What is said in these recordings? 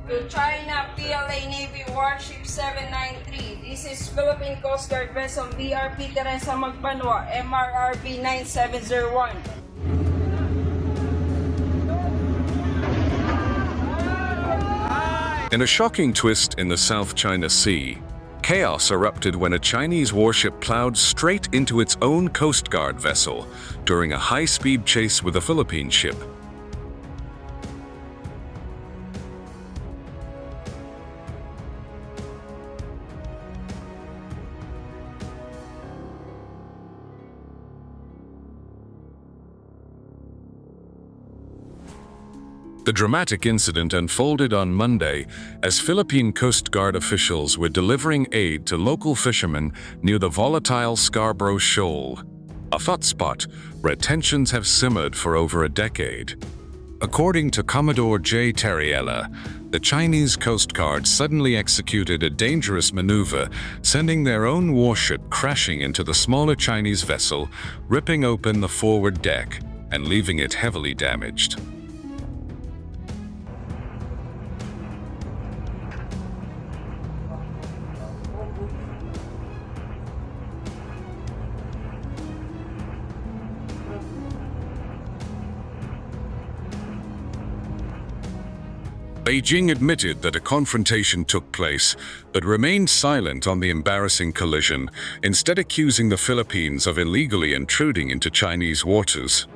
To China PLA Navy Warship 793. This is Philippine Coast Guard vessel VRP Teresa Magbanwa, MRRB 9701. In a shocking twist in the South China Sea, chaos erupted when a Chinese warship plowed straight into its own Coast Guard vessel during a high-speed chase with a Philippine ship. The dramatic incident unfolded on Monday as Philippine Coast Guard officials were delivering aid to local fishermen near the volatile Scarborough Shoal, a hotspot where tensions have simmered for over a decade. According to Commodore Jay Tarriela, the Chinese Coast Guard suddenly executed a dangerous maneuver, sending their own warship crashing into the smaller Chinese vessel, ripping open the forward deck and leaving it heavily damaged. Beijing admitted that a confrontation took place, but remained silent on the embarrassing collision, instead accusing the Philippines of illegally intruding into Chinese waters.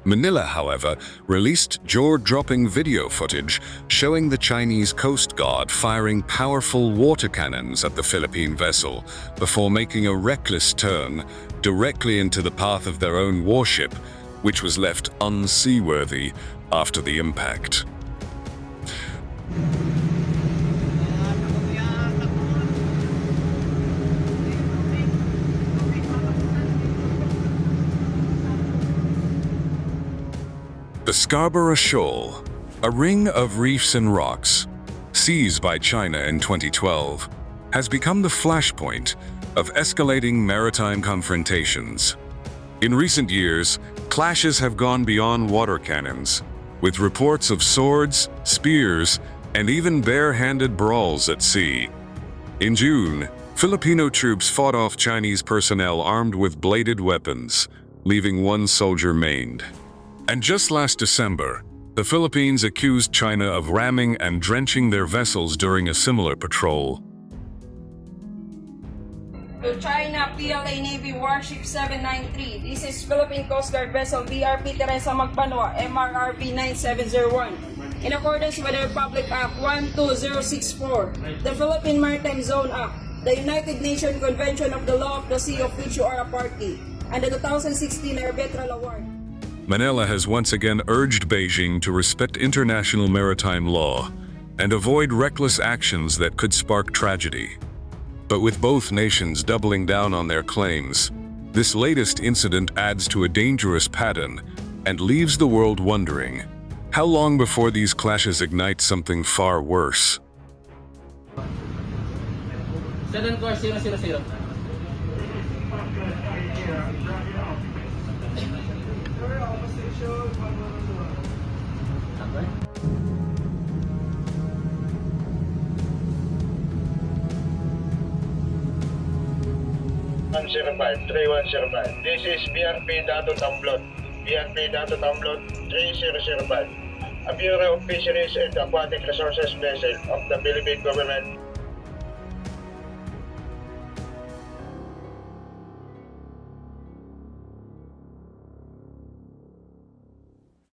Manila, however, released jaw-dropping video footage showing the Chinese Coast Guard firing powerful water cannons at the Philippine vessel before making a reckless turn directly into the path of their own warship, which was left unseaworthy after the impact. The Scarborough Shoal, a ring of reefs and rocks, seized by China in 2012, has become the flashpoint of escalating maritime confrontations. In recent years, clashes have gone beyond water cannons, with reports of swords, spears, and even bare-handed brawls at sea. In June, Filipino troops fought off Chinese personnel armed with bladed weapons, leaving one soldier maimed. And just last December, the Philippines accused China of ramming and drenching their vessels during a similar patrol. To China PLA Navy Warship 793. This is Philippine Coast Guard vessel VRP Teresa Magbanwa, MRRB 9701. In accordance with the Republic Act 12064, the Philippine Maritime Zone Act, the United Nations Convention of the Law of the Sea of which you are a party, and the 2016 Arbitral Award. Manila has once again urged Beijing to respect international maritime law and avoid reckless actions that could spark tragedy. But with both nations doubling down on their claims, this latest incident adds to a dangerous pattern and leaves the world wondering, how long before these clashes ignite something far worse? 7 course 000. This is BRP Dato Tamblot. BRP Dato Tamblot 3005. A Bureau of Fisheries and Aquatic Resources vessel of the Philippine government